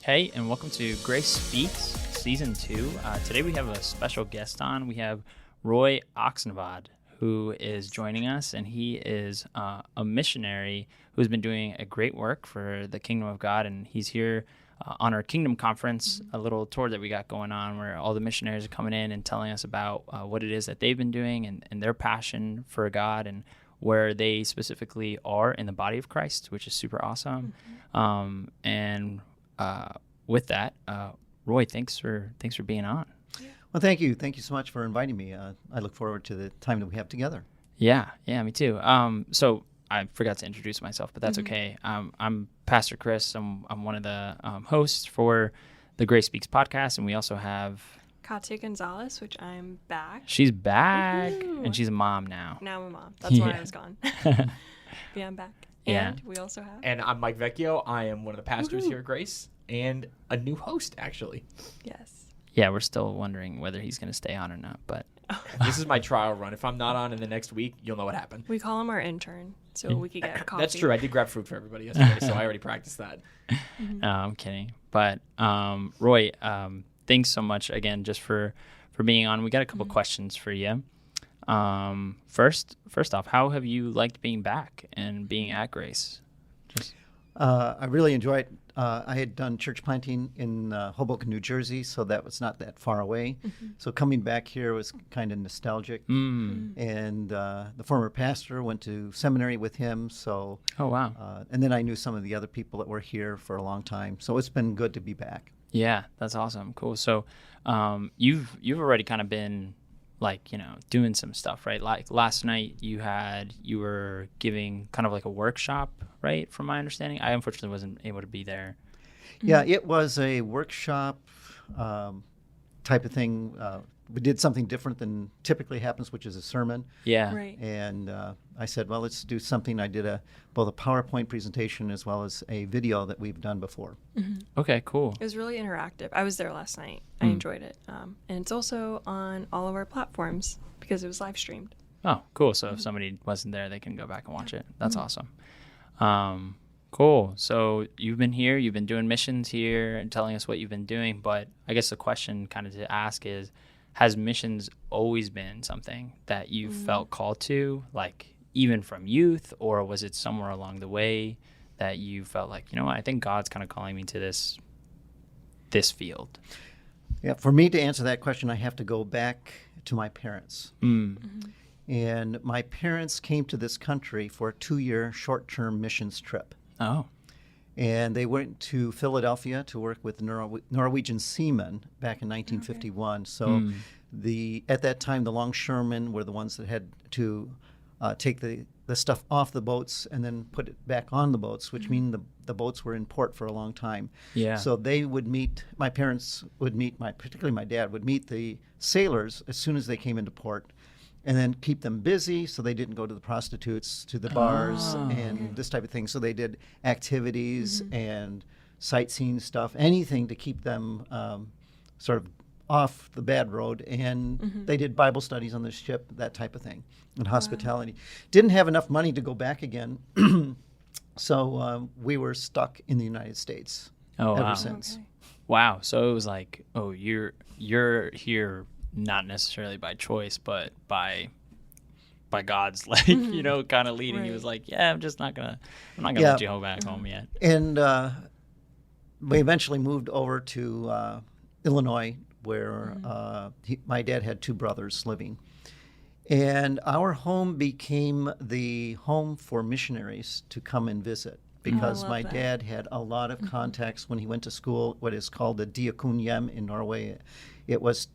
Hey, and welcome to Grace Speaks Season 2. Today we have a special guest on. We have Roy Oksnevad, who is joining us, and he is a missionary who's been doing a great work for the Kingdom of God, and he's here on our Kingdom Conference, a little tour that we got going on where all the missionaries are coming in and telling us about what it is that they've been doing and their passion for God and where they specifically are in the body of Christ, which is super awesome. With that, Roy, thanks for being on. Well, thank you. Thank you so much for inviting me. I look forward to the time that we have together. Yeah, me too. So I forgot to introduce myself, but that's okay. I'm Pastor Chris. I'm one of the hosts for the Grace Speaks podcast, and we also have Katya Gonzalez, which I'm back. She's back, Woo-hoo. and she's a mom now. Now I'm a mom. That's why I was gone. Yeah, I'm back. Yeah. And we also have... And I'm Mike Vecchio. I am one of the pastors here at Grace and a new host, actually. Yes. Yeah, we're still wondering whether he's going to stay on or not, but... This is my trial run. If I'm not on in the next week, you'll know what happened. We call him our intern, so we could get coffee. That's true. I did grab food for everybody yesterday, so I already practiced that. I'm kidding. But Roy, thanks so much again just for being on. We got a couple questions for you. First off, how have you liked being back and being at Grace? I really enjoy it. I had done church planting in Hoboken, New Jersey, so that was not that far away. So coming back here was kind of nostalgic. And the former pastor went to seminary with him. So Oh, wow. and then I knew some of the other people that were here for a long time. So it's been good to be back. Yeah, that's awesome. Cool. So you've already kind of been doing some stuff, right? Like last night you were giving kind of like a workshop, right? From my understanding, I unfortunately wasn't able to be there. Yeah, it was a workshop type of thing. We did something different than typically happens, which is a sermon. Yeah. Right. And I said, well, let's do something. I did both a PowerPoint presentation as well as a video that we've done before. Okay, cool. It was really interactive. I was there last night. I enjoyed it. And it's also on all of our platforms because it was live streamed. Oh, cool. So if somebody wasn't there, they can go back and watch it. That's awesome. Cool. So you've been here, you've been doing missions here and telling us what you've been doing. But I guess the question kind of to ask is, has missions always been something that you felt called to, like even from youth, or was it somewhere along the way that you felt like, you know what, I think God's kind of calling me to this field? Yeah, for me to answer that question, I have to go back to my parents. And my parents came to this country for a 2-year short-term missions trip. Oh. And they went to Philadelphia to work with Norwegian seamen back in 1951. So at that time, the longshoremen were the ones that had to take the stuff off the boats and then put it back on the boats, which mean the boats were in port for a long time. Yeah. So they would meet, my parents would meet, particularly my dad, would meet the sailors as soon as they came into port, and then keep them busy so they didn't go to the prostitutes, to the bars, and this type of thing. So they did activities and sightseeing stuff, anything to keep them sort of off the bad road. And they did Bible studies on the ship, that type of thing, and hospitality. Didn't have enough money to go back again, so we were stuck in the United States ever since. Okay. Wow. So it was like, oh, you're here not necessarily by choice, but by God's kind of leading. Right. He was like, yeah, I'm not gonna let you go back home yet. And we eventually moved over to Illinois, where my dad had 2 brothers living. And our home became the home for missionaries to come and visit, because my dad had a lot of contacts when he went to school, what is called the diakonhjem in Norway. It was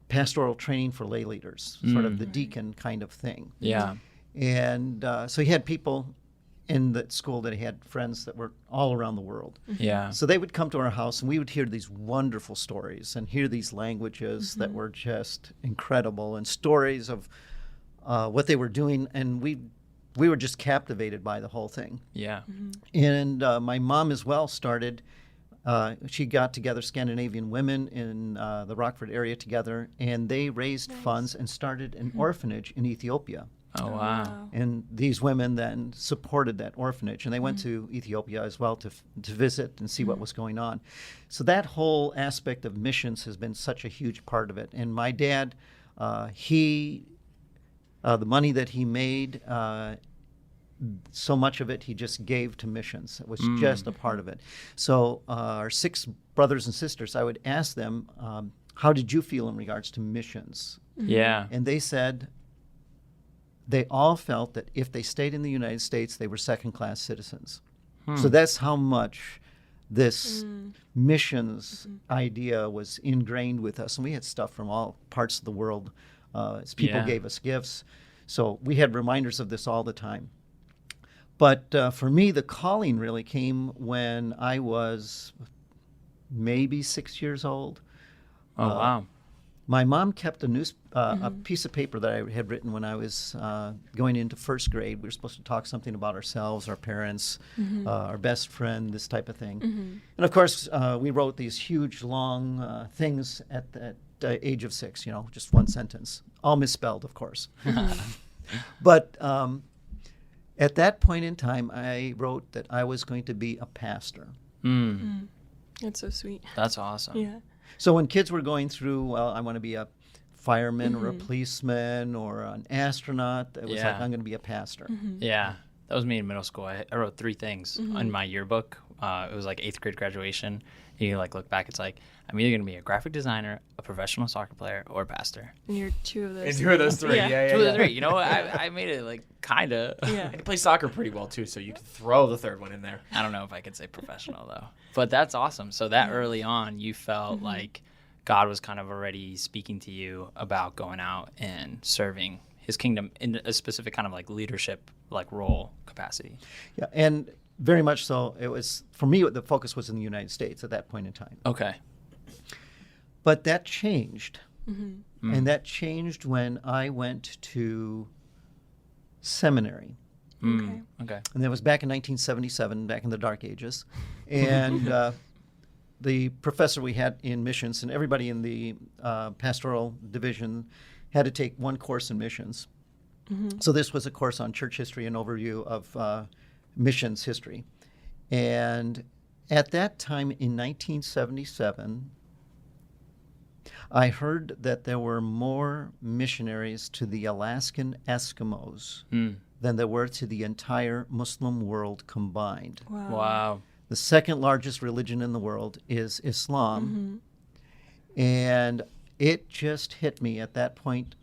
pastoral training for lay leaders, sort of the deacon kind of thing. Yeah. And so he had people in the school that he had friends that were all around the world. Yeah. So they would come to our house and we would hear these wonderful stories and hear these languages that were just incredible, and stories of what they were doing. And we were just captivated by the whole thing. Yeah. And my mom as well started, she got together Scandinavian women in the Rockford area together, and they raised funds and started an orphanage in Ethiopia. Oh, wow. And these women then supported that orphanage, and they went to Ethiopia as well to visit and see what was going on. So that whole aspect of missions has been such a huge part of it. And my dad, the money that he made, so much of it he just gave to missions. It was just a part of it. So our 6 brothers and sisters, I would ask them, how did you feel in regards to missions? Yeah. And they said they all felt that if they stayed in the United States, they were second-class citizens. So that's how much this missions idea was ingrained with us. And we had stuff from all parts of the world as people gave us gifts. So we had reminders of this all the time. But for me, the calling really came when I was maybe 6 years old. Oh, wow. My mom kept a piece of paper that I had written when I was going into first grade. We were supposed to talk something about ourselves, our parents, our best friend, this type of thing. And of course, we wrote these huge, long things at the age of 6, just one sentence, all misspelled, of course. But at that point in time, I wrote that I was going to be a pastor. That's so sweet. That's awesome. Yeah. So when kids were going through, well, I want to be a fireman or a policeman or an astronaut, it was like, I'm going to be a pastor. Yeah. That was me in middle school. I wrote 3 things in my yearbook. It was like 8th grade graduation. You look back, it's like, I'm either going to be a graphic designer, a professional soccer player, or a pastor. And you're 2 of those. And 2 of those 3. Yeah. 2 of the 3. I made it kind of. Yeah. And you play soccer pretty well too, so you can throw the 3rd one in there. I don't know if I could say professional though. But that's awesome. So that early on, you felt like God was kind of already speaking to you about going out and serving his kingdom in a specific kind of like leadership role capacity. Yeah, and very much so. It was, for me, the focus was in the United States at that point in time. Okay. But that changed. And that changed when I went to seminary. Okay. And that was back in 1977, back in the dark ages. And the professor we had in missions, and everybody in the pastoral division had to take one course in missions. So this was a course on church history and overview of missions history. And at that time in 1977, I heard that there were more missionaries to the Alaskan Eskimos than there were to the entire Muslim world combined. Wow. The second largest religion in the world is Islam. And it just hit me at that point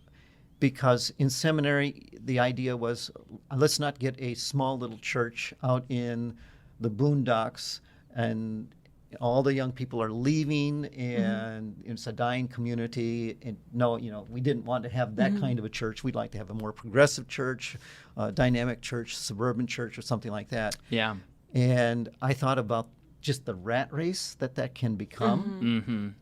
because in seminary, the idea was, let's not get a small little church out in the boondocks and all the young people are leaving and it's a dying community. And no, we didn't want to have that kind of a church. We'd like to have a more progressive church, dynamic church, suburban church, or something like that. Yeah. And I thought about just the rat race that can become.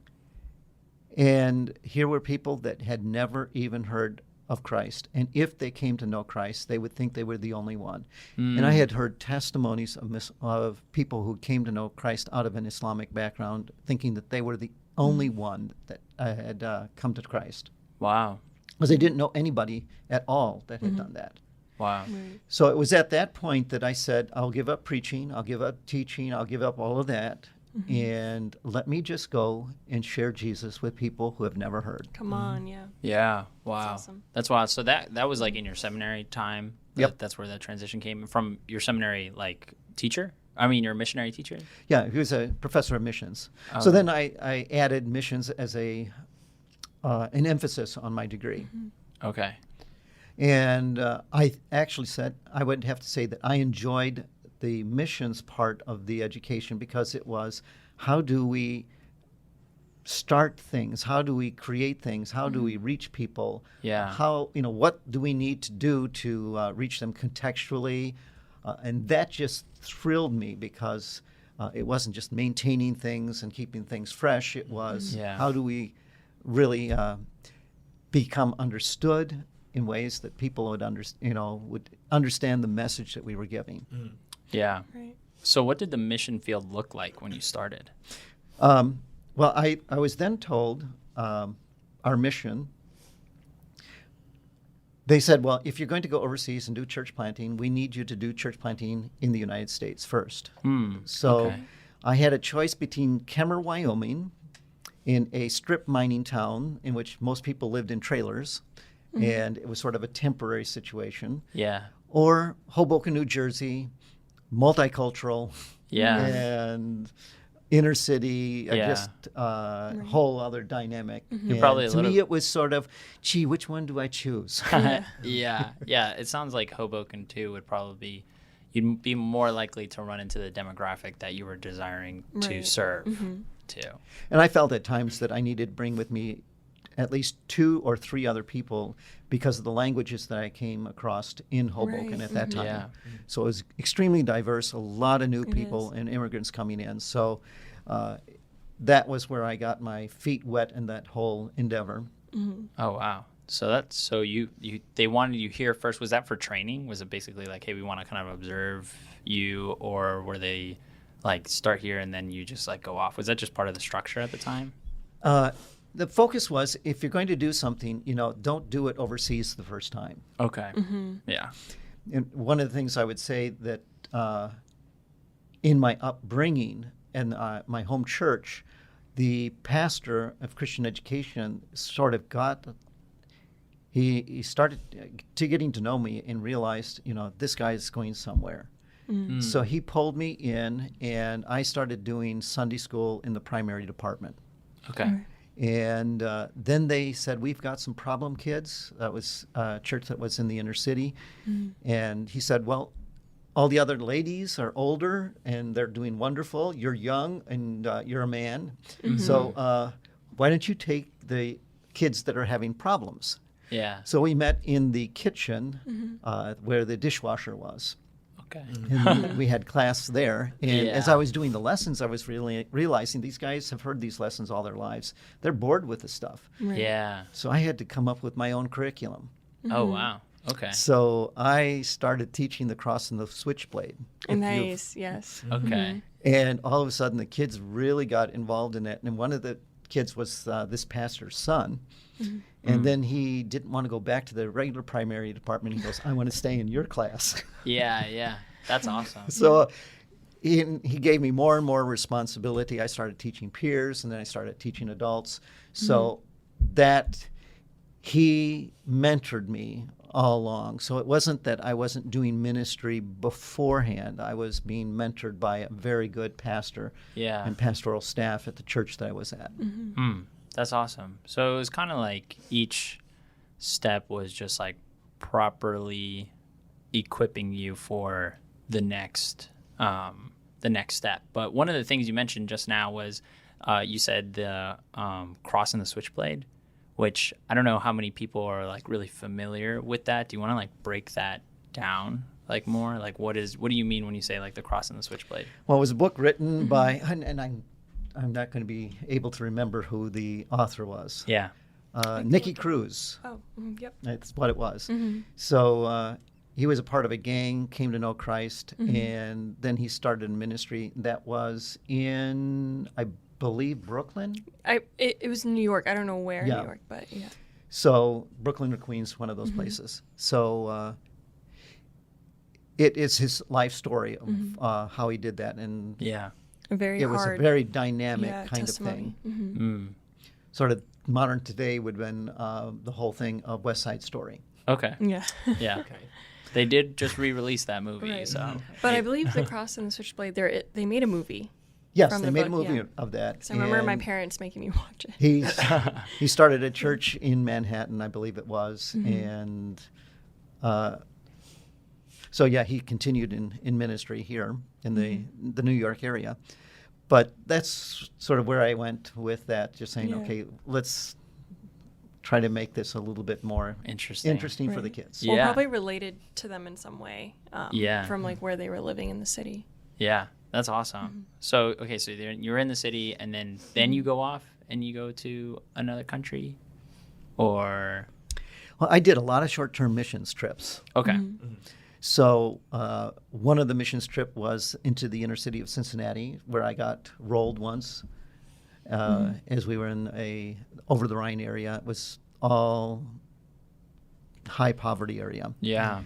And here were people that had never even heard of Christ. And if they came to know Christ, they would think they were the only one. And I had heard testimonies of people who came to know Christ out of an Islamic background, thinking that they were the only one that had come to Christ. Wow. Because they didn't know anybody at all that had done that. Wow. So it was at that point that I said, I'll give up preaching, I'll give up teaching, I'll give up all of that, and let me just go and share Jesus with people who have never heard. Come on, yeah. Yeah. Wow. That's awesome. That's wild. So that was like in your seminary time? Yep. That's where that transition came from your seminary teacher? I mean, your missionary teacher? Yeah, he was a professor of missions. So then I added missions as an emphasis on my degree. Okay. And I actually said, I would have to say that I enjoyed the missions part of the education because it was, how do we start things? How do we create things? How do we reach people? Yeah. How, what do we need to do to reach them contextually? And that just thrilled me because it wasn't just maintaining things and keeping things fresh. It was, how do we really become understood in ways that people would understand the message that we were giving. Yeah. Right. So what did the mission field look like when you started? Well, I was then told our mission they said, well, if you're going to go overseas and do church planting, we need you to do church planting in the United States first. So okay. I had a choice between Kemmer, Wyoming, in a strip mining town in which most people lived in trailers, and it was sort of a temporary situation, Yeah. or Hoboken, New Jersey, multicultural, Yeah. and inner city, Yeah. just whole other dynamic. And probably a to little- me, it was sort of, gee, which one do I choose? Yeah. It sounds like Hoboken too would probably be, you'd be more likely to run into the demographic that you were desiring to Right. serve too. And I felt at times that I needed to bring with me at least 2 or 3 other people because of the languages that I came across in Hoboken Right. at that time. Yeah. So it was extremely diverse, a lot of new It people is. and immigrants coming in. So that was where I got my feet wet in that whole endeavor. Oh wow. So you they wanted you here first. Was that for training? Was it basically like, hey, we want to kind of observe you, or were they like start here and then you just like go off? Was that just part of the structure at the time? The focus was, if you're going to do something, don't do it overseas the first time. Okay. Yeah. And one of the things I would say that in my upbringing and my home church, the pastor of Christian education sort of he started to getting to know me and realized, this guy is going somewhere. So he pulled me in, and I started doing Sunday school in the primary department. Okay. And then they said, we've got some problem kids. That was a church that was in the inner city. And he said, well, all the other ladies are older and they're doing wonderful. You're young and you're a man. So why don't you take the kids that are having problems? Yeah. So we met in the kitchen where the dishwasher was. Okay. And we had class there. And as Yeah. I was doing the lessons, I was really realizing these guys have heard these lessons all their lives. They're bored with the stuff. Right. Yeah. So I had to come up with my own curriculum. Oh wow. Okay. So I started teaching the cross and the switchblade. If you've- Nice. Yes. Okay. And all of a sudden, the kids really got involved in it. And one of the kids was this pastor's son. And then he didn't want to go back to the regular primary department. He goes, I want to stay in your class. Yeah. Yeah. That's awesome. So he gave me more and more responsibility. I started teaching peers, and then I started teaching adults. So that he mentored me all along. So it wasn't that I wasn't doing ministry beforehand. I was being mentored by a very good pastor Yeah. and pastoral staff at the church that I was at. That's awesome. So it was kind of like each step was just like properly equipping you for the next step. But one of the things you mentioned just now was you said the cross and the switchblade, which I don't know how many people are like really familiar with that. Do you want to like break that down like more? Like what do you mean when you say like the cross and the switchblade? Well, it was a book written by, and I'm not going to be able to remember who the author was. Yeah. Nicky Cruz. Oh, yep. That's what it was. So he was a part of a gang, came to know Christ, and then he started a ministry that was in, I believe, Brooklyn. It was in New York. I don't know where in Yeah. New York, but yeah. So Brooklyn or Queens, one of those places. So it is his life story of how he did that, and Yeah. Very it was hard. a very dynamic kind testimony. of thing. Sort of modern today would have been the whole thing of West Side Story. Okay. Yeah. Yeah. They did just re-release that movie, Right. so. But I believe The Cross and the Switchblade, they made a movie. Yes, From they the made a book, movie yeah. of that. Because I remember my and parents making me watch it. he started a church in Manhattan, I believe it was, and so yeah, he continued in ministry here in the New York area. But that's sort of where I went with that, just saying, Yeah. okay, let's try to make this a little bit more Interesting. for the Right. kids. Yeah. Well, probably related to them in some way. Yeah. From like where they were living in the city. Yeah, that's awesome. So, okay, so you're in the city, and then you go off and you go to another country, or Well, I did a lot of short-term missions trips. okay, So one of the missions trip was into the inner city of Cincinnati, where I got rolled once as we were in a over the Rhine area. It was all high poverty area. Yeah.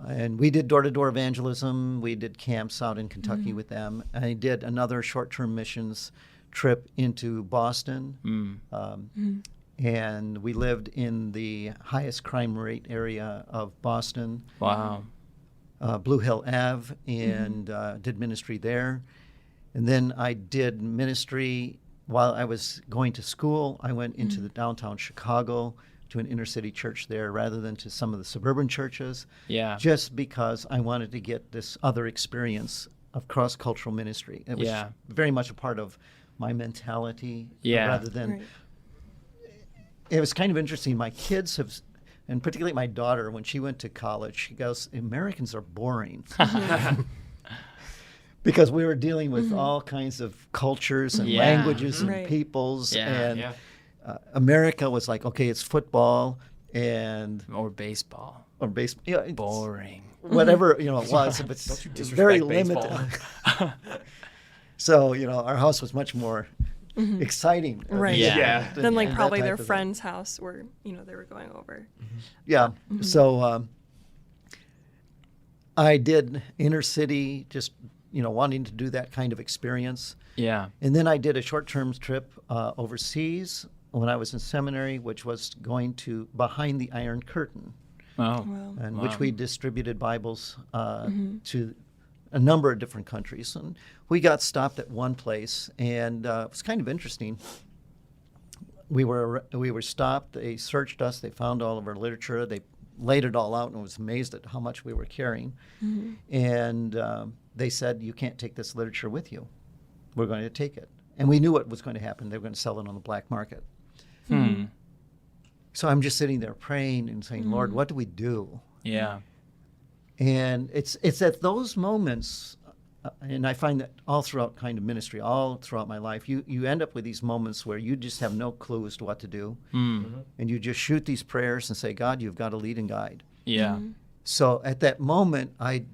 And we did door-to-door evangelism. We did camps out in Kentucky with them. I did another short-term missions trip into Boston. And we lived in the highest crime rate area of Boston, Wow. Blue Hill Ave, and did ministry there. And then I did ministry while I was going to school. I went into the downtown Chicago to an inner city church there rather than to some of the suburban churches, Yeah. just because I wanted to get this other experience of cross-cultural ministry. It was very much a part of my mentality rather than... Right. It was kind of interesting. My kids have, and particularly my daughter, when she went to college, she goes, Americans are boring. Because we were dealing with all kinds of cultures and languages and Right. peoples. Yeah. And America was like, okay, it's football and Or baseball. or baseball. Yeah, it's Boring. whatever, it was. But Don't you it's disrespect very baseball. limited. So, our house was much more exciting. Right. Yeah. Then like that probably type their of thing. friend's house where, they were going over. Yeah. So I did inner city, just wanting to do that kind of experience, Yeah. and then I did a short-term trip overseas when I was in seminary, which was going to Behind the Iron Curtain, Oh. Wow. and Wow. which we distributed Bibles to a number of different countries, and we got stopped at one place, and it was kind of interesting. We were stopped. They searched us. They found all of our literature. They laid it all out, and was amazed at how much we were carrying. And they said, "You can't take this literature with you. We're going to take it." And we knew what was going to happen. They were going to sell it on the black market. So I'm just sitting there praying and saying, "Lord, what do we do?" Yeah. And it's at those moments, and I find that all throughout kind of ministry, all throughout my life, you end up with these moments where you just have no clue as to what to do, and you just shoot these prayers and say, "God, you've got to lead and guide." Yeah. So at that moment, I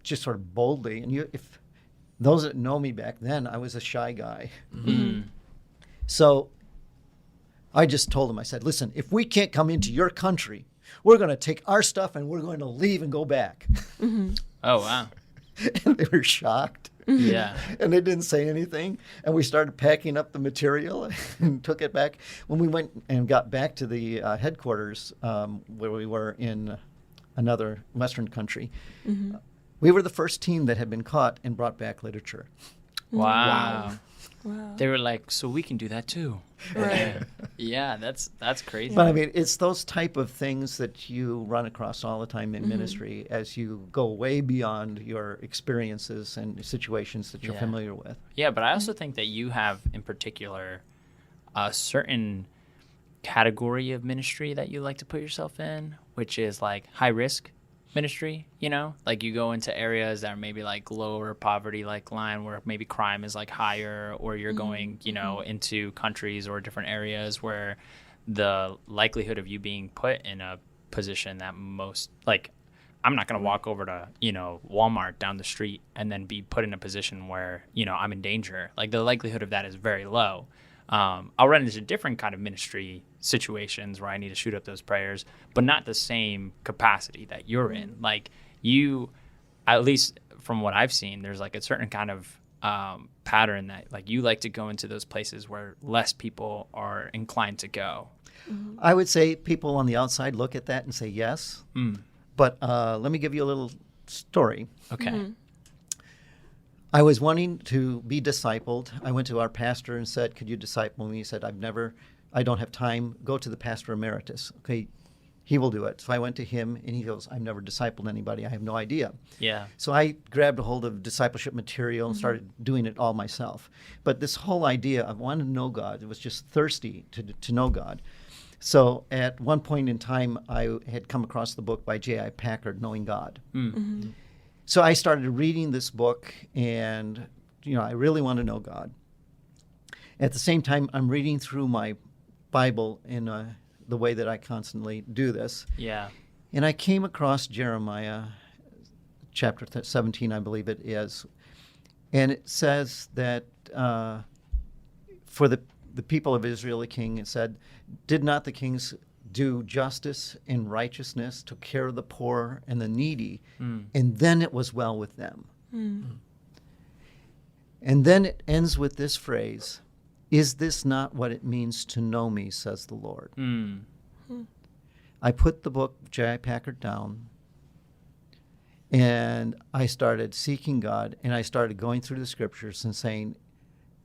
just sort of boldly, and if those that know me back then, I was a shy guy. So I just told them, I said, "Listen, if we can't come into your country, we're going to take our stuff and we're going to leave and go back." Oh, wow. And they were shocked. Yeah. And they didn't say anything. And we started packing up the material and took it back. When we went and got back to the headquarters, where we were in another Western country, we were the first team that had been caught and brought back literature. Wow. Wow. They were like, so we can do that too. Right. Yeah, that's crazy. But I mean, it's those type of things that you run across all the time in ministry as you go way beyond your experiences and situations that you're Yeah. familiar with. Yeah, but I also think that you have, in particular, a certain category of ministry that you like to put yourself in, which is like high risk ministry. Like you go into areas that are maybe like lower poverty like line where maybe crime is like higher, or you're going into countries or different areas where the likelihood of you being put in a position that most, like, I'm not going to walk over to Walmart down the street and then be put in a position where I'm in danger. Like the likelihood of that is very low. I'll run into different kind of ministry situations where I need to shoot up those prayers, but not the same capacity that you're in. Like you, at least from what I've seen, there's like a certain kind of pattern that like you like to go into those places where less people are inclined to go. I would say people on the outside look at that and say yes. But let me give you a little story. Okay. I was wanting to be discipled. I went to our pastor and said, "Could you disciple me?" He said, I don't have time. Go to the pastor emeritus." Okay, he will do it. So I went to him and he goes, "I've never discipled anybody. I have no idea." Yeah. So I grabbed a hold of discipleship material and started doing it all myself. But this whole idea of wanting to know God, it was just thirsty to know God. So at one point in time, I had come across the book by J.I. Packer, Knowing God. So I started reading this book, and I really want to know God. At the same time, I'm reading through my Bible in the way that I constantly do this. Yeah. And I came across Jeremiah chapter 17, I believe it is. And it says that for the people of Israel, the king, it said, "Did not the kings do justice and righteousness, took care of the poor and the needy, and then it was well with them. And then it ends with this phrase, is this not what it means to know me, says the Lord. I put the book J.I. Packard down, and I started seeking God, and I started going through the scriptures and saying,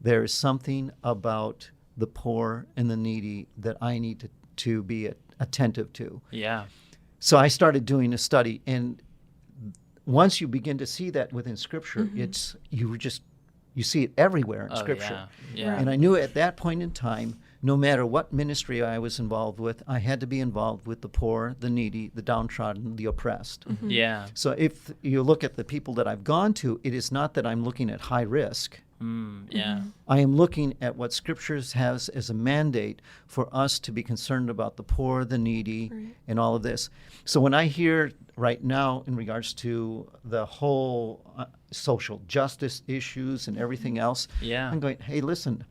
there is something about the poor and the needy that I need to be attentive to. Yeah. So I started doing a study, and once you begin to see that within Scripture, it's you see it everywhere in Scripture. Yeah. And I knew at that point in time, no matter what ministry I was involved with, I had to be involved with the poor, the needy, the downtrodden, the oppressed. Yeah. So if you look at the people that I've gone to, it is not that I'm looking at high risk. Yeah. I am looking at what Scriptures has as a mandate for us to be concerned about the poor, the needy, and all of this. So when I hear right now in regards to the whole social justice issues and everything else, I'm going, hey, listen,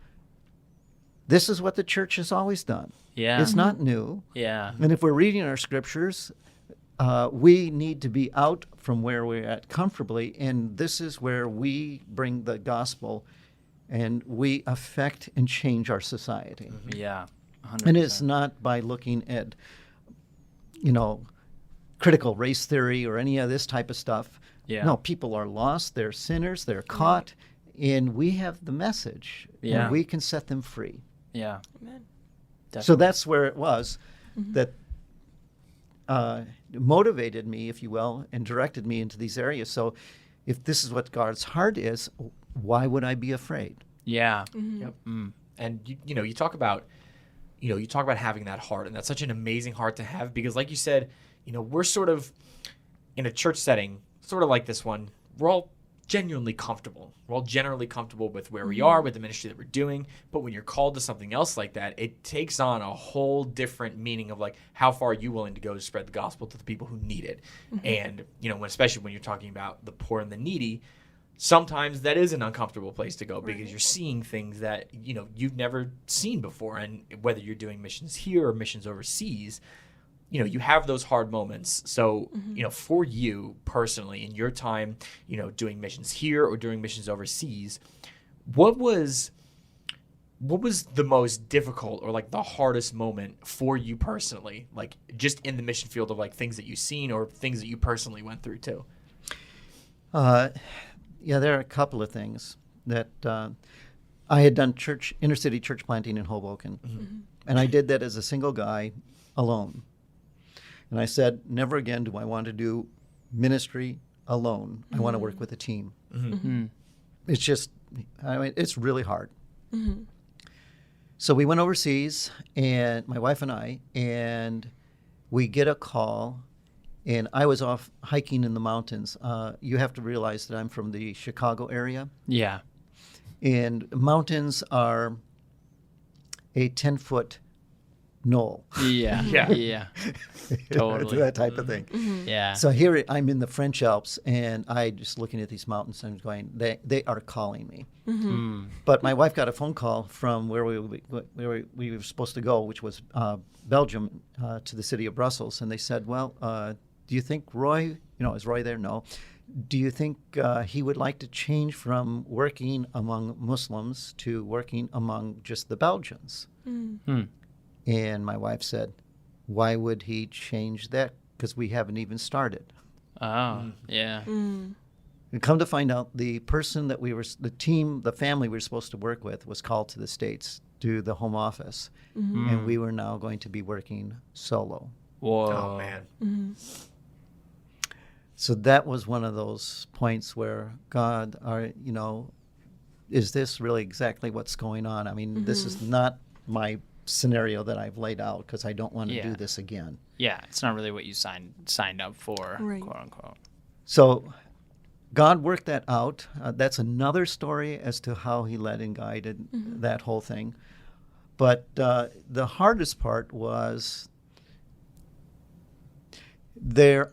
this is what the church has always done. Yeah. It's not new. Yeah. And if we're reading our Scriptures, we need to be out from where we're at comfortably, and this is where we bring the gospel and we affect and change our society. Yeah. 100%. And it's not by looking at, critical race theory or any of this type of stuff. Yeah. No, people are lost, they're sinners, they're caught, and we have the message, Yeah. and we can set them free. Yeah. Amen. So that's where it was that motivated me, if you will, and directed me into these areas. So if this is what God's heart is, why would I be afraid? Yeah. Yep. And you talk about having that heart, and that's such an amazing heart to have, because like you said, we're sort of in a church setting, sort of like this one, we're all genuinely comfortable. We're all generally comfortable with where we are, with the ministry that we're doing. But when you're called to something else like that, it takes on a whole different meaning of like, how far are you willing to go to spread the gospel to the people who need it? And, especially when you're talking about the poor and the needy, sometimes that is an uncomfortable place to go, because you're seeing things that, you've never seen before. And whether you're doing missions here or missions overseas, you have those hard moments. So, for you personally, in your time, doing missions here or doing missions overseas, what was the most difficult or like the hardest moment for you personally, like just in the mission field of like things that you've seen or things that you personally went through too? Yeah, there are a couple of things that I had done inner city church planting in Hoboken, and I did that as a single guy alone. And I said, never again do I want to do ministry alone. I want to work with a team. It's just, it's really hard. So we went overseas, and my wife and I, and we get a call, and I was off hiking in the mountains. You have to realize that I'm from the Chicago area. Yeah. And mountains are a 10-foot knoll. Yeah. Yeah. Totally. That type of thing. Yeah. So here I'm in the French Alps, and I just looking at these mountains and going, they are calling me. But my wife got a phone call from where we were supposed to go, which was Belgium, to the city of Brussels, and they said, well, do you think Roy, is Roy there? No. Do you think he would like to change from working among Muslims to working among just the Belgians? And my wife said, why would he change that? Because we haven't even started. Oh, yeah. And come to find out, the person that the family we were supposed to work with was called to the States to the home office. And we were now going to be working solo. Whoa. Oh, man. So that was one of those points where God, is this really exactly what's going on? I mean, this is not my scenario that I've laid out, because I don't want to do this again. Yeah, it's not really what you signed up for, Right. quote unquote. So God worked that out. That's another story as to how he led and guided that whole thing. But the hardest part was the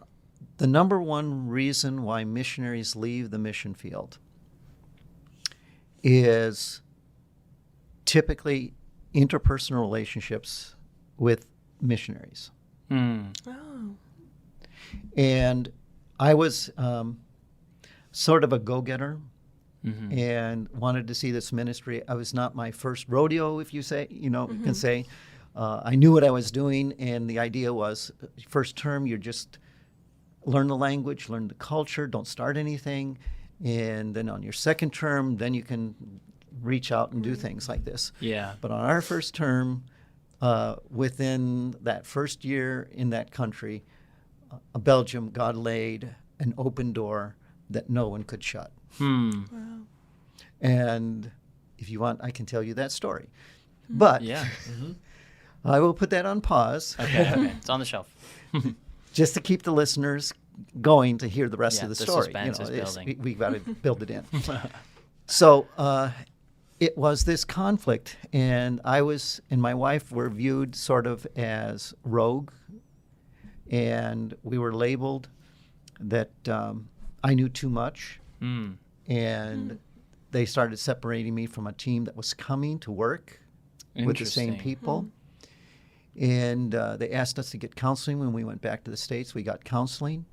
number one reason why missionaries leave the mission field is typically interpersonal relationships with missionaries. Mm. Oh. And I was sort of a go-getter Mm-hmm. and wanted to see this ministry. I was not my first rodeo, if you say, can say. I knew what I was doing, and the idea was, first term, you just learn the language, learn the culture, don't start anything, and then on your second term, then you can reach out and do things like this. Yeah. But on our first term, within that first year in that country, Belgium, God laid an open door that no one could shut. Hmm. Wow. And if you want, I can tell you that story. But Yeah. I will put that on pause Okay. Okay. It's on the shelf. just to keep the listeners going to hear the rest Yeah, of the the story. suspense is it's- building. we got to build it in. So it was this conflict, and I was and my wife were viewed sort of as rogue, and we were labeled that I knew too much, Mm. and they started separating me from a team that was coming to work with the same Interesting. people. And they asked us to get counseling when we went back to the States. We got counseling.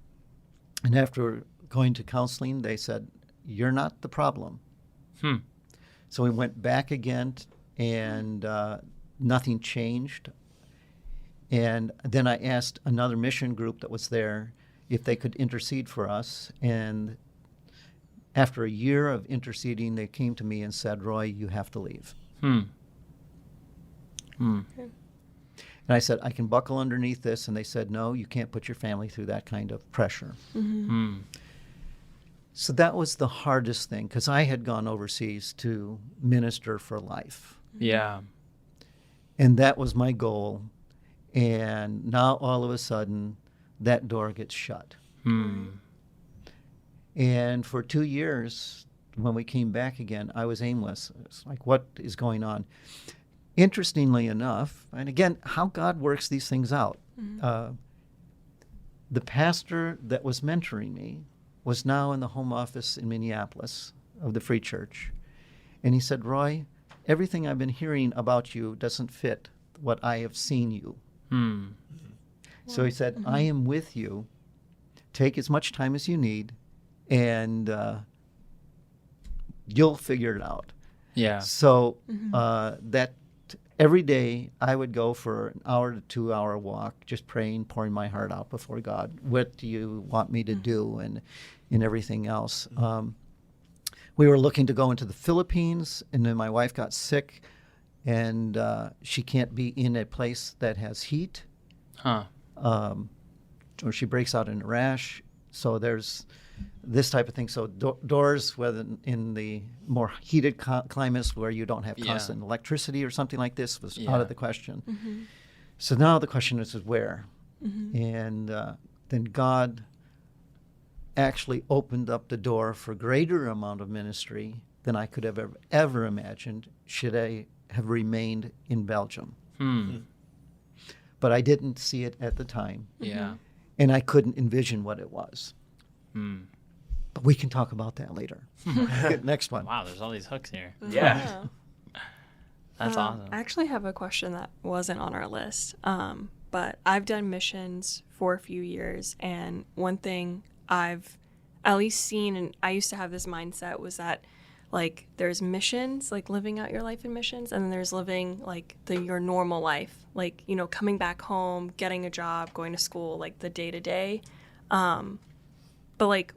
And after going to counseling, they said, "You're not the problem." Hmm. So we went back again, and nothing changed. And then I asked another mission group that was there if they could intercede for us. And after a year of interceding, they came to me and said, "Roy, you have to leave." Hmm. Hmm. And I said, "I can buckle underneath this." And they said, "No, you can't put your family through that kind of pressure." Hmm. So that was the hardest thing, because I had gone overseas to minister for life. Yeah. And that was my goal. And now all of a sudden, that door gets shut. Hmm. And for 2 years, when we came back again, I was aimless. It's like, what is going on? Interestingly enough, and again, how God works these things out. The pastor that was mentoring me was now in the home office in Minneapolis of the Free Church. And he said, "Roy, everything I've been hearing about you doesn't fit what I have seen you." Hmm. So he said, "I am with you. Take as much time as you need, and you'll figure it out." Yeah. So that every day I would go for an hour to 2 hour walk, just praying, pouring my heart out before God. What do you want me to do, and everything else. We were looking to go into the Philippines, and then my wife got sick, and she can't be in a place that has heat, Huh. or she breaks out in a rash. So there's this type of thing. So doors, whether in the more heated climates where you don't have Yeah. constant electricity or something like this, was Yeah. out of the question. So now the question is where? And then God actually opened up the door for greater amount of ministry than I could have ever imagined should I have remained in Belgium. Hmm. But I didn't see it at the time, Yeah. and I couldn't envision what it was. Hmm. But we can talk about that later. Next one. Wow, there's all these hooks here. Yeah. That's awesome. I actually have a question that wasn't on our list, but I've done missions for a few years, and one thing I've at least seen, and I used to have this mindset, was that like there's missions, like living out your life in missions, and then there's living like your normal life, like, you know, coming back home, getting a job, going to school, like the day to day. But like,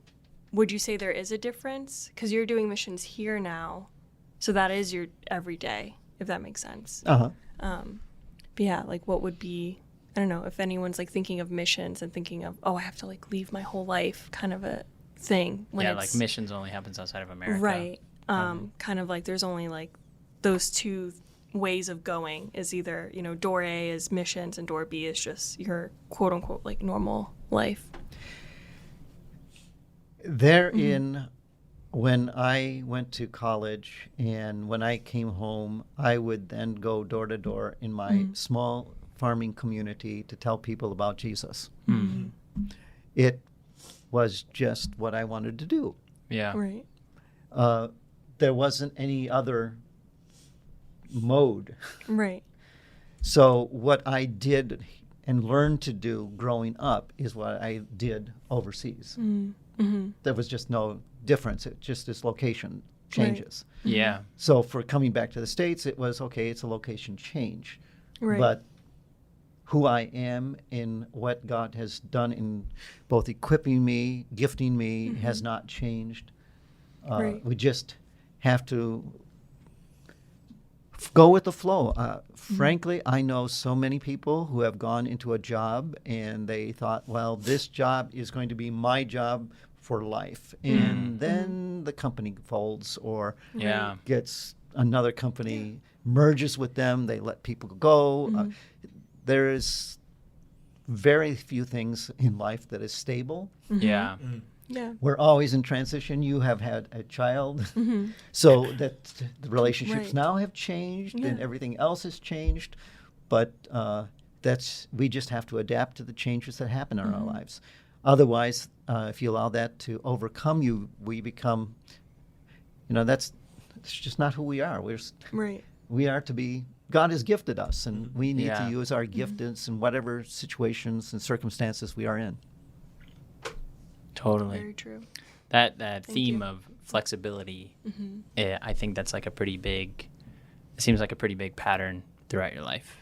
would you say there is a difference? Because you're doing missions here now, so that is your everyday, if that makes sense. Uh-huh. But yeah, like what would be, I don't know, if anyone's like thinking of missions and thinking of, oh, I have to like leave my whole life kind of a thing. When Yeah, it's, like missions only happens outside of America. right. Kind of like there's only like those two ways of going, is either, you know, door A is missions and door B is just your quote unquote like normal life. Therein, when I went to college and when I came home, I would then go door to door in my small farming community to tell people about Jesus. It was just what I wanted to do. Yeah. Right. There wasn't any other mode. Right. So what I did and learned to do growing up is what I did overseas. There was just no difference. It just this location changes. Yeah. So for coming back to the States, it was okay, it's a location change. Right. But who I am and what God has done in both equipping me, gifting me, has not changed. Right. We just have to go with the flow. Frankly, I know so many people who have gone into a job and they thought, well, this job is going to be my job for life. And then the company folds or Yeah. gets another company, merges with them, they let people go. There is very few things in life that is stable. Yeah. Yeah. We're always in transition. You have had a child, so that the relationships Right. now have changed and Yeah. everything else has changed. But we just have to adapt to the changes that happen in our lives. Otherwise, if you allow that to overcome you, we become, that's just not who we are. Right. We are to be. God has gifted us, and we need Yeah. to use our giftedness in whatever situations and circumstances we are in. Totally. Very true. That Thank theme you. of flexibility, I think that's like it seems like a pretty big pattern throughout your life,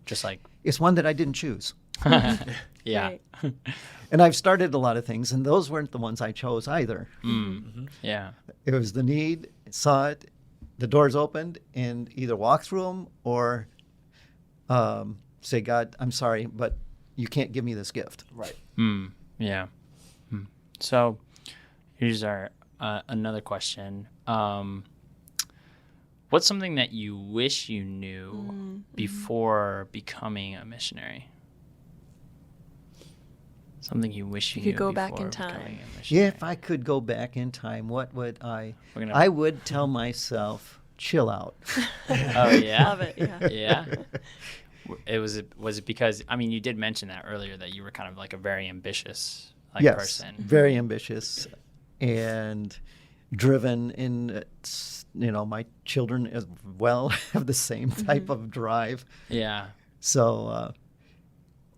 just like, It's one that I didn't choose. yeah. Right. And I've started a lot of things, and those weren't the ones I chose either. Yeah. It was the need, saw it, the doors opened, and either walk through them or say, God, I'm sorry, but you can't give me this gift. Right. Yeah. So here's our another question. What's something that you wish you knew before becoming a missionary? Something you wish you You could knew go back before in time. becoming a missionary. If I could go back in time, what would I? We're gonna- I would tell myself, chill out. Oh yeah. Love it. Yeah. Yeah. Was it because you did mention that earlier that you were kind of like a very ambitious Yes, person. very ambitious and driven in, my children as well have the same type of drive. Yeah. So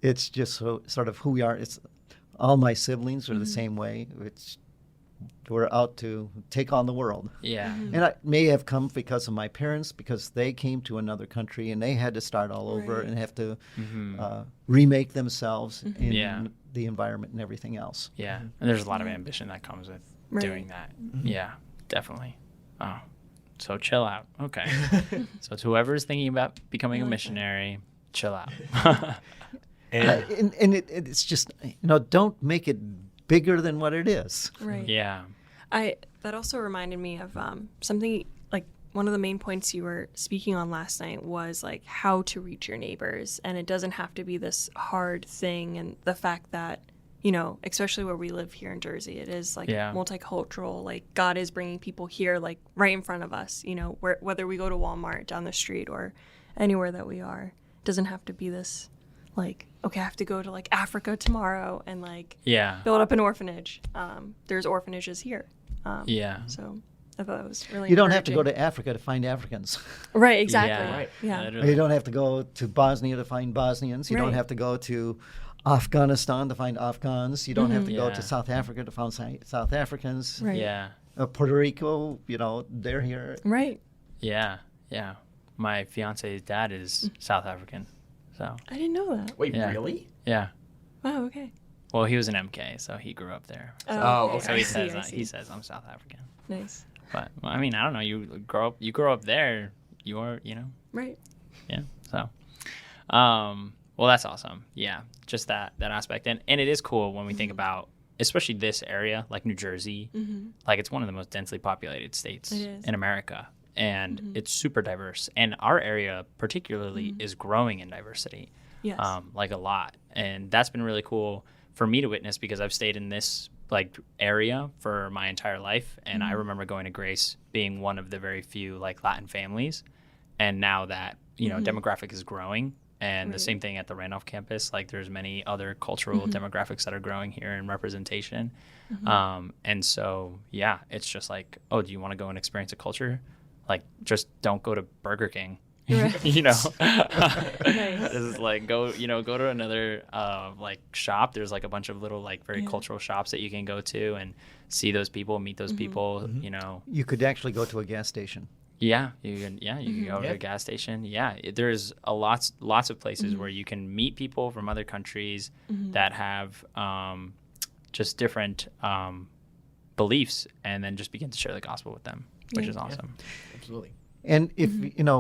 it's just sort of who we are. It's all my siblings are the same way. We're out to take on the world. Yeah. And I may have come because of my parents, because they came to another country and they had to start all over Right. and have to remake themselves in Yeah. the environment and everything else. Yeah. And there's a lot of ambition that comes with Right. doing that. Yeah, definitely. Oh, so chill out. Okay. So to whoever's thinking about becoming a like that. missionary, chill out. And And it's just, don't make it bigger than what it is. Right. Yeah. That also reminded me of something like one of the main points you were speaking on last night was like how to reach your neighbors, and it doesn't have to be this hard thing. And the fact that especially where we live here in Jersey, it is like Yeah. multicultural. Like God is bringing people here, like right in front of us. Whether we go to Walmart down the street or anywhere that we are, it doesn't have to be this like, okay, I have to go to like Africa tomorrow and like Yeah. build up an orphanage. There's orphanages here. Yeah. So I thought it was really You don't have to go encouraging. to Africa to find Africans. Right, exactly. Yeah. Right. Yeah. Literally. You don't have to go to Bosnia to find Bosnians. You don't Right. have to go to Afghanistan to find Afghans. You don't have to go Yeah. to South Africa to find South Africans. Right. Yeah. Puerto Rico, they're here. Right. Yeah. Yeah. My fiance's dad is South African. So, I didn't know that. wait, Yeah. really? yeah. Wow, okay. Well, he was an MK, so he grew up there. Oh, okay. So I he see, says I see. he says I'm South African. Nice. But I don't know. You grow up there. You're Right. yeah. So, well, that's awesome. Yeah, just that aspect, and it is cool when we think about, especially this area, like New Jersey, like it's one of the most densely populated states It is. in America, and it's super diverse. And our area particularly is growing in diversity, Yes. like a lot, and that's been really cool for me to witness because I've stayed in this like area for my entire life, and I remember going to Grace being one of the very few like Latin families, and now that demographic is growing, and the Right. same thing at the Randolph campus, like there's many other cultural demographics that are growing here in representation, and so yeah, it's just like, oh, do you want to go and experience a culture? Like, just don't go to Burger King. Right. you know, Nice. this is like go to another like shop. There's like a bunch of little like very Yeah. cultural shops that you can go to and see those people, meet those people. Mhm. You know, You could actually go to a gas station. yeah, you can go to Yeah. a gas station. Yeah, there's lots of places where you can meet people from other countries that have just different beliefs, and then just begin to share the gospel with them, which Yeah. is awesome. Absolutely. And if,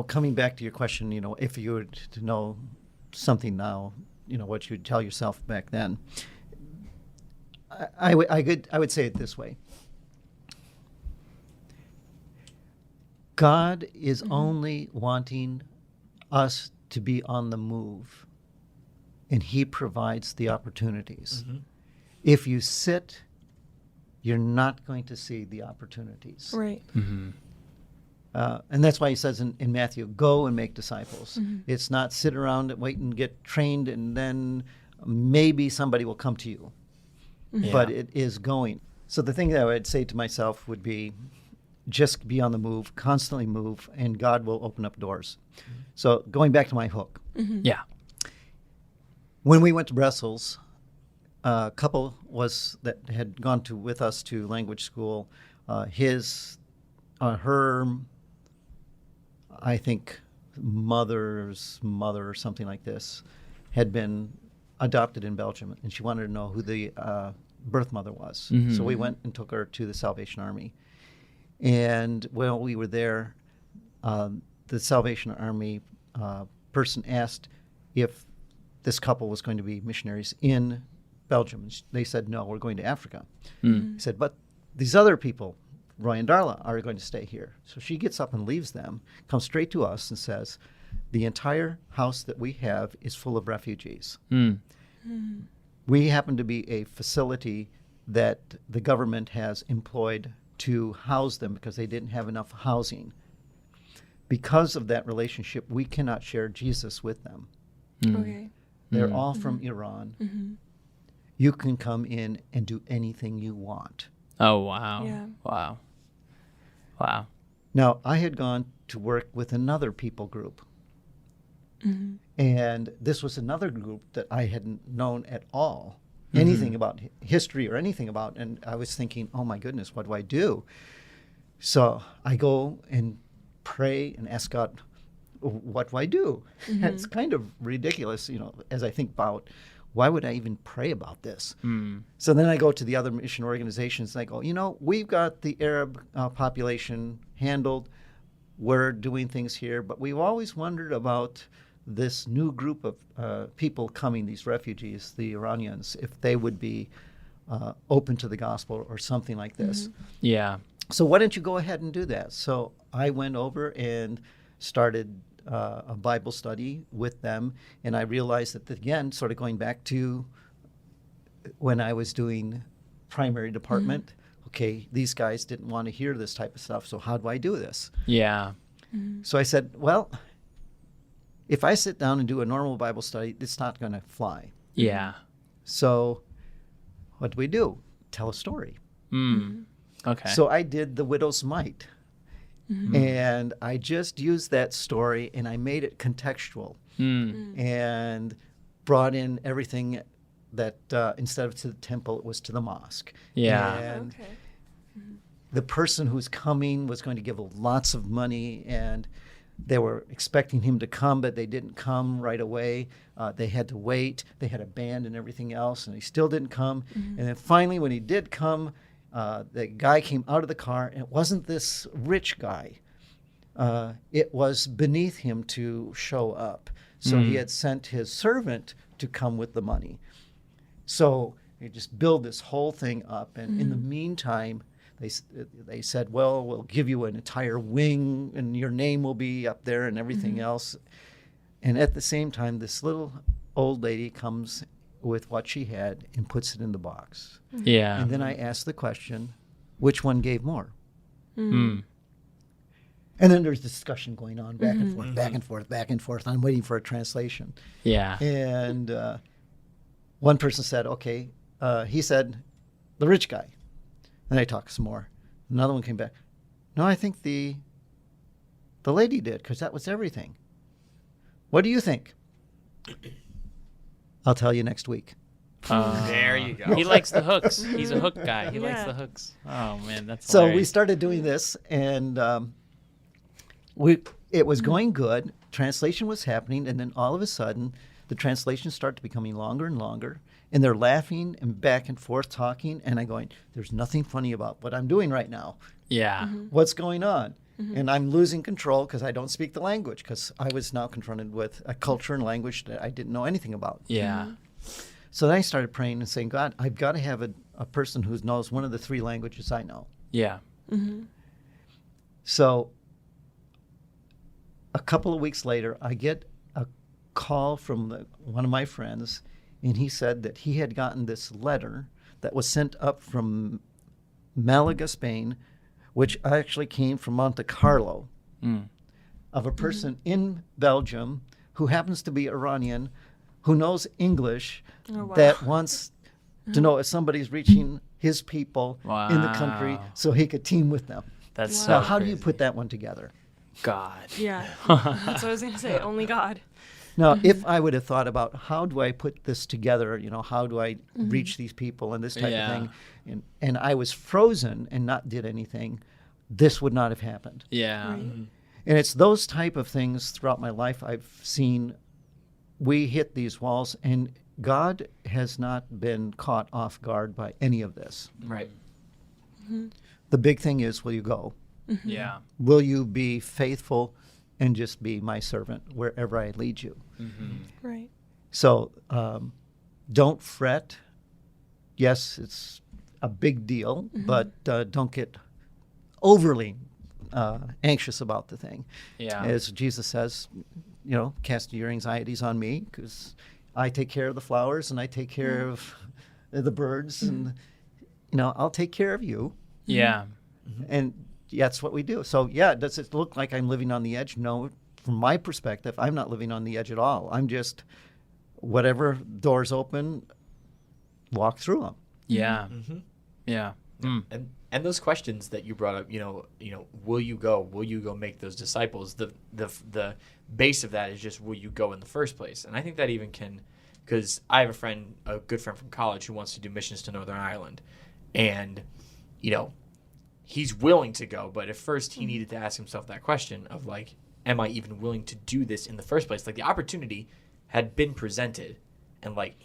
coming back to your question, if you were to know something now, what you'd tell yourself back then, I would say it this way. God is only wanting us to be on the move, and he provides the opportunities. If you sit, you're not going to see the opportunities. Right. And that's why he says in Matthew, go and make disciples. It's not sit around and wait and get trained and then maybe somebody will come to you. But it is going. So the thing that I would say to myself would be just be on the move, constantly move, and God will open up doors. So going back to my hook. Yeah. When we went to Brussels, a couple that had gone with us to language school. Her, I think, mother's mother or something like this, had been adopted in Belgium, and she wanted to know who the birth mother was. So we went and took her to the Salvation Army. And while we were there, the Salvation Army person asked if this couple was going to be missionaries in Belgium. And they said, no, we're going to Africa. He said, but these other people, Roy and Darla, are going to stay here. So she gets up and leaves them, comes straight to us and says, the entire house that we have is full of refugees. We happen to be a facility that the government has employed to house them because they didn't have enough housing. Because of that relationship, we cannot share Jesus with them. Okay. They're all from Iran. You can come in and do anything you want. Oh, wow. Yeah. Wow. Now, I had gone to work with another people group. And this was another group that I hadn't known at all, anything about history or anything about. And I was thinking, oh my goodness, what do I do? So I go and pray and ask God, what do I do? It's kind of ridiculous, as I think about why would I even pray about this? So then I go to the other mission organizations and I go, we've got the Arab population handled. We're doing things here, but we've always wondered about this new group of people coming, these refugees, the Iranians, if they would be open to the gospel or something like this. Yeah. So why don't you go ahead and do that? So I went over and started a Bible study with them, and I realized that, again, sort of going back to when I was doing primary department, okay, these guys didn't want to hear this type of stuff, so how do I do this? Yeah. So I said, well, if I sit down and do a normal Bible study, it's not going to fly. Yeah. So what do? Tell a story. Okay. So I did The Widow's Mite. And I just used that story and I made it contextual and brought in everything that instead of to the temple, it was to the mosque. Yeah. And Okay. the person who's coming was going to give lots of money, and they were expecting him to come, but they didn't come right away. They had to wait. They had a band and everything else, and he still didn't come. And then finally, when he did come, the guy came out of the car, and it wasn't this rich guy. It was beneath him to show up. So he had sent his servant to come with the money. So you just build this whole thing up. And in the meantime, they said, well, we'll give you an entire wing, and your name will be up there and everything else. And at the same time, this little old lady comes with what she had and puts it in the box. Yeah. And then I asked the question, which one gave more? Mm. And then there's discussion going on, back and forth, back and forth, back and forth. I'm waiting for a translation. Yeah. And one person said, okay, he said, the rich guy. And I talked some more. Another one came back. No, I think the lady did, because that was everything. What do you think? I'll tell you next week. There you go. He likes the hooks. He's a hook guy. He likes Yeah. the hooks. Oh man, that's So we hilarious. started doing this, and it was going good. Translation was happening, and then all of a sudden, the translations start becoming longer and longer, and they're laughing and back and forth talking, and I'm going, there's nothing funny about what I'm doing right now. Yeah. What's going on? And I'm losing control because I don't speak the language, because I was now confronted with a culture and language that I didn't know anything about. Yeah. So then I started praying and saying, God, I've got to have a person who knows one of the 3 languages I know. Yeah. So a couple of weeks later, I get a call from one of my friends, and he said that he had gotten this letter that was sent up from Malaga, Spain, which actually came from Monte Carlo, of a person in Belgium who happens to be Iranian, who knows English, Oh, wow. that wants to know if somebody's reaching his people in the country Wow. so he could team with them. That's Wow. so Now, how do you crazy. put that one together? God. Yeah. That's what I was going to say. Only God. Now, if I would have thought about how do I put this together, how do I reach these people and this type Yeah. of thing, and I was frozen and not did anything, this would not have happened. Yeah. Right. And it's those type of things throughout my life I've seen. We hit these walls, and God has not been caught off guard by any of this. Right. The big thing is, will you go? Yeah. Will you be faithful and just be my servant wherever I lead you? Right. So don't fret. Yes, it's a big deal, but don't get overly anxious about the thing. Yeah. As Jesus says, cast your anxieties on me, because I take care of the flowers and I take care of the birds, and I'll take care of you. Yeah. And that's what we do. So does it look like I'm living on the edge? No, from my perspective, I'm not living on the edge at all. I'm just, whatever doors open, walk through them. Yeah. Yeah. And those questions that you brought up, will you go? Will you go make those disciples? The base of that is just, will you go in the first place? And I think that even can, because I have a good friend from college who wants to do missions to Northern Ireland, and he's willing to go, but at first he needed to ask himself that question of like, am I even willing to do this in the first place? Like, the opportunity had been presented, and like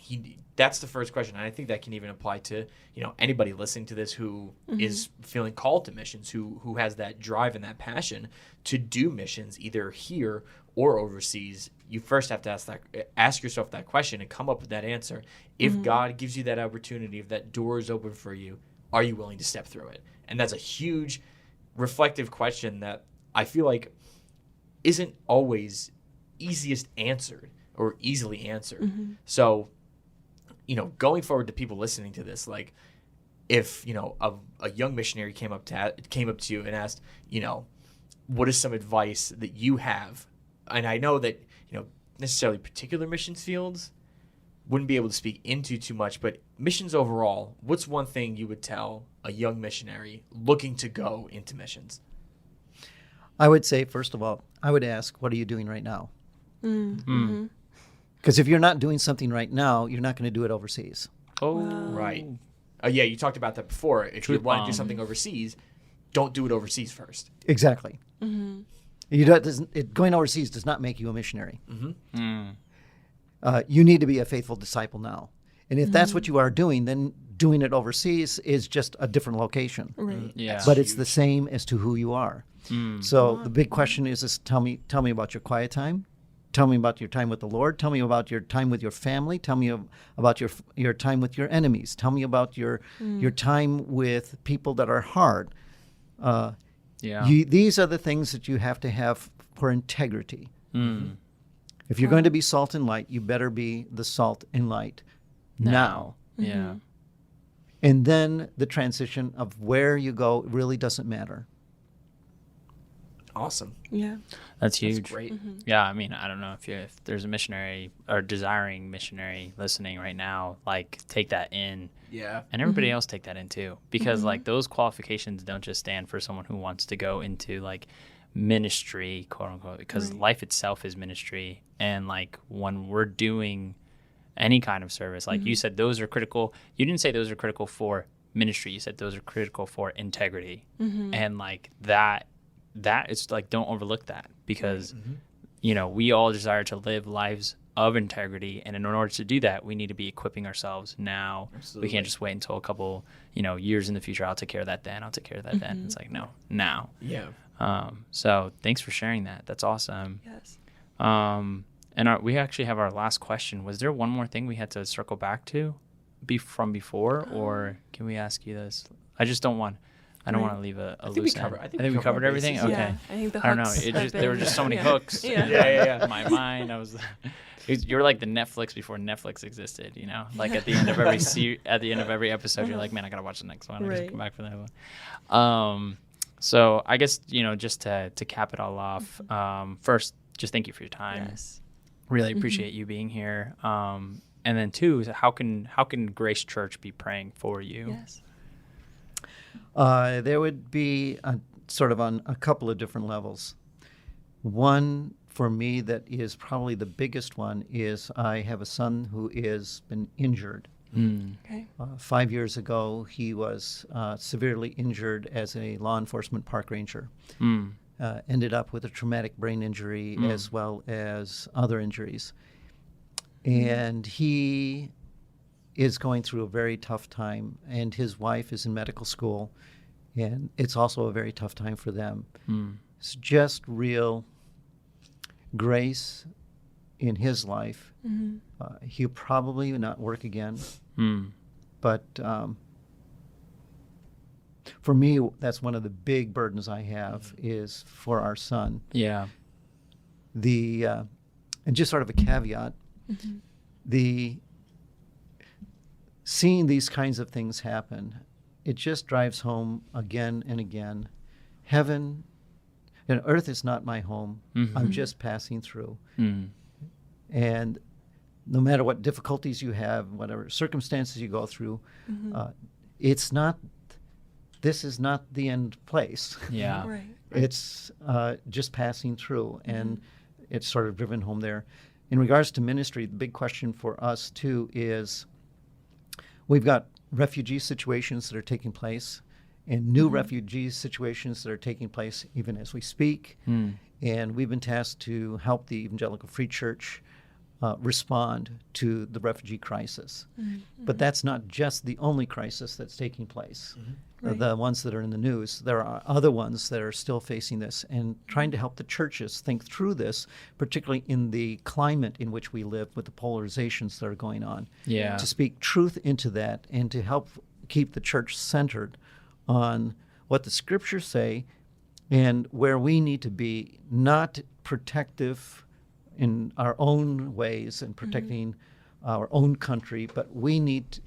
that's the first question. And I think that can even apply to anybody listening to this who is feeling called to missions, who has that drive and that passion to do missions either here or overseas. You first have to ask yourself that question and come up with that answer. If God gives you that opportunity, if that door is open for you, are you willing to step through it? And that's a huge reflective question that I feel like isn't always easiest answered or easily answered. So, going forward to people listening to this, like, if a young missionary came up to you and asked, what is some advice that you have? And I know that necessarily particular missions fields wouldn't be able to speak into too much, but missions overall, what's one thing you would tell a young missionary looking to go into missions? I would say, first of all, I would ask, what are you doing right now? Because if you're not doing something right now, you're not going to do it overseas. Oh. Right. Yeah, you talked about that before. If you Truth want to do bomb. something overseas, don't do it overseas first. Exactly. Going overseas does not make you a missionary. You need to be a faithful disciple now. And if that's what you are doing, then doing it overseas is just a different location. Right. Yeah. But it's the same as to who you are. So the big question is tell me about your quiet time. Tell me about your time with the Lord. Tell me about your time with your family. Tell me about your time with your enemies. Tell me about your time with people that are hard. Yeah. These are the things that you have to have for integrity. If you're going to be salt and light, you better be the salt and light now. Yeah. And then the transition of where you go really doesn't matter. Awesome. Yeah. That's huge. That's great. Yeah, I mean, I don't know if there's a missionary or desiring missionary listening right now, like, take that in, Yeah. and everybody else take that in too, because like those qualifications don't just stand for someone who wants to go into like ministry, quote unquote, because Right. life itself is ministry. And like when we're doing any kind of service, like you said, those are critical. You didn't say those are critical for ministry. You said those are critical for integrity. And like that is like, don't overlook that, because, you know, we all desire to live lives of integrity. And in order to do that, we need to be equipping ourselves now. Absolutely. We can't just wait until a couple, you know, years in the future. I'll take care of that then. I'll take care of that then. It's like, no, now. Yeah. So thanks for sharing that. That's awesome. Yes. And we actually have our last question. Was there one more thing we had to circle back to from before, or can we ask you this? I just don't want, I don't want to leave a think we loose covered- end. I think I think we we covered covered our everything. bases. Okay. Yeah, I think the I don't know. hooks There were just so many hooks. Yeah. Yeah. My mind. You were like the Netflix before Netflix existed. You know, like at the end of every episode, you're like, man, I gotta watch the next one. I just Right. come back for that one. So I guess, you know, just to cap it all off. First, just thank you for your time. Yes. Really appreciate you being here. And then two, is how can Grace Church be praying for you? Yes. There would be sort of on a couple of different levels. One for me that is probably the biggest one is I have a son who has been injured. Okay. 5 years ago, he was severely injured as a law enforcement park ranger. Ended up with a traumatic brain injury as well as other injuries. And he is going through a very tough time, and his wife is in medical school, and it's also a very tough time for them. It's just real grace in his life. He'll probably not work again, but for me, that's one of the big burdens I have is for our son. Yeah. And just sort of a caveat, the seeing these kinds of things happen, it just drives home again and again. Heaven and earth is not my home. I'm just passing through. And no matter what difficulties you have, whatever circumstances you go through, this is not the end place. Yeah. Right. It's just passing through, and it's sort of driven home there. In regards to ministry, the big question for us, too, is we've got refugee situations that are taking place and new refugee situations that are taking place even as we speak. And we've been tasked to help the Evangelical Free Church respond to the refugee crisis. But that's not just the only crisis that's taking place. Right. The ones that are in the news. There are other ones that are still facing this, and trying to help the churches think through this, particularly in the climate in which we live with the polarizations that are going on. Yeah. To speak truth into that and to help keep the church centered on what the scriptures say and where we need to be, not protective in our own ways and protecting our own country, but we need,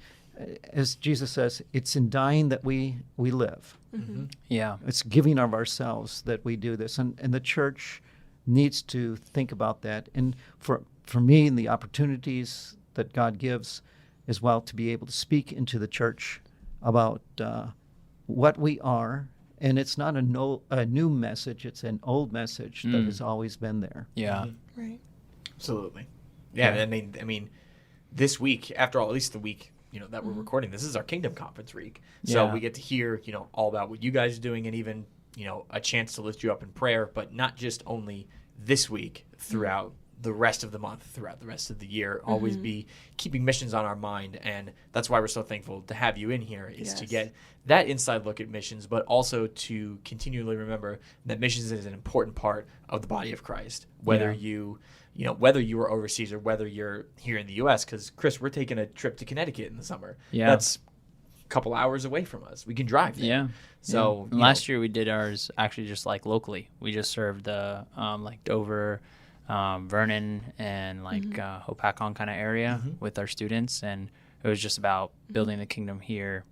as Jesus says, it's in dying that we live. Yeah. It's giving of ourselves that we do this. And the church needs to think about that. And for me, and the opportunities that God gives as well, to be able to speak into the church about what we are. And it's not a new message, it's an old message that has always been there. Yeah. Right. Absolutely. Yeah. I mean, this week, after all, at least the week, that we're recording, this is our Kingdom Conference week. So Yeah. we get to hear, all about what you guys are doing, and even, a chance to lift you up in prayer, but not just only this week, throughout the rest of the month, throughout the rest of the year, always be keeping missions on our mind. And that's why we're so thankful to have you in here, is to Yes. get that inside look at missions, but also to continually remember that missions is an important part of the body of Christ, whether whether you are overseas or whether you're here in the U.S. Because, Chris, we're taking a trip to Connecticut in the summer. Yeah. That's a couple hours away from us. We can drive there. Yeah. So And last year we did ours actually just like locally. We just served the like Dover, Vernon, and like Hopakon kind of area with our students, and it was just about building the kingdom here,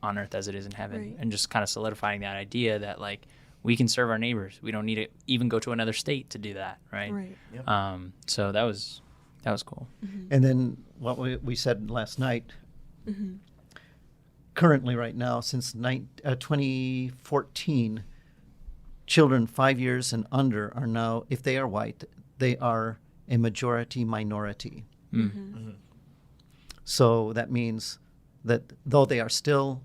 on earth as it is in heaven, Right. and just kind of solidifying that idea that like we can serve our neighbors. We don't need to even go to another state to do that, right? Right. So that was cool. And then what we said last night, currently right now, since 2014, children 5 years and under are now, if they are white, they are a majority minority. So that means that though they are still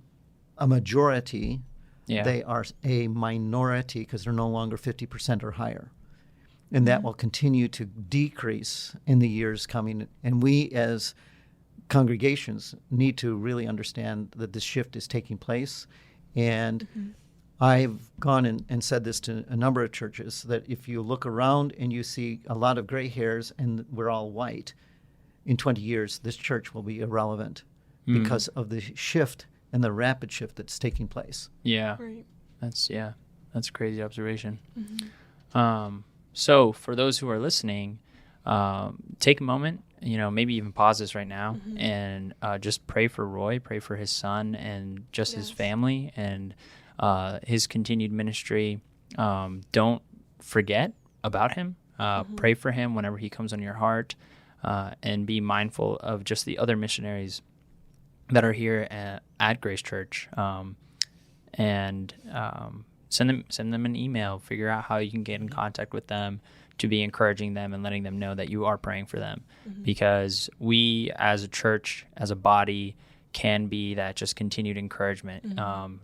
a majority, they are a minority because they're no longer 50% or higher. And that will continue to decrease in the years coming. And we as congregations need to really understand that this shift is taking place. And I've gone and said this to a number of churches, that if you look around and you see a lot of gray hairs and we're all white, in 20 years, this church will be irrelevant because of the shift and the rapid shift that's taking place. Yeah. Right. That's a crazy observation. So for those who are listening, take a moment, maybe even pause this right now and just pray for Roy, pray for his son and just his family and his continued ministry. Don't forget about him. Pray for him whenever he comes on your heart, and be mindful of just the other missionaries that are here at Grace Church, and send them an email. Figure out how you can get in contact with them to be encouraging them and letting them know that you are praying for them, because we as a church, as a body, can be that just continued encouragement,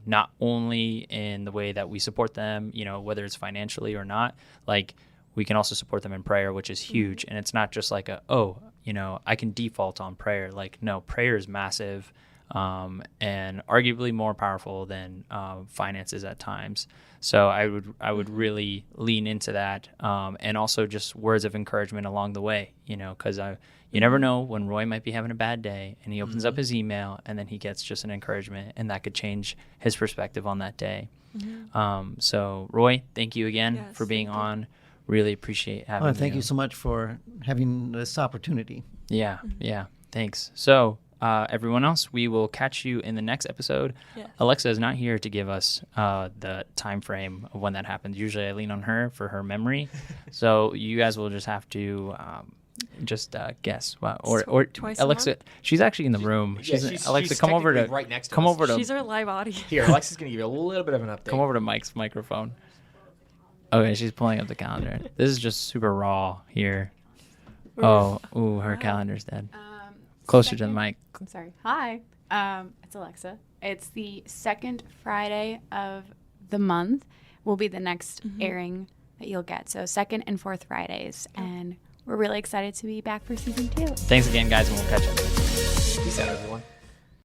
not only in the way that we support them, whether it's financially or not. Like, we can also support them in prayer, which is huge. And it's not just like I can default on prayer. Like, no, prayer is massive, and arguably more powerful than finances at times. So I would really lean into that, and also just words of encouragement along the way, because you never know when Roy might be having a bad day and he opens up his email and then he gets just an encouragement, and that could change his perspective on that day. So Roy, thank you again for being on. Really appreciate having you. Thank you so much for having this opportunity. Yeah, thanks. So everyone else, we will catch you in the next episode. Alexa is not here to give us the time frame of when that happens. Usually I lean on her for her memory. So you guys will just have to guess. Or Twice Alexa, she's actually in the room. She's Alexa, come over to right next to come us. over to She's our live audience. Here, Alexa's going to give you a little bit of an update. come over to Mike's microphone. Okay, she's pulling up the calendar. This is just super raw here. Her calendar's dead. Closer to the mic. I'm sorry. Hi, it's Alexa. It's the second Friday of the month will be the next airing that you'll get. So second and fourth Fridays. And we're really excited to be back for season 2. Thanks again, guys, and we'll catch up. Peace out, everyone.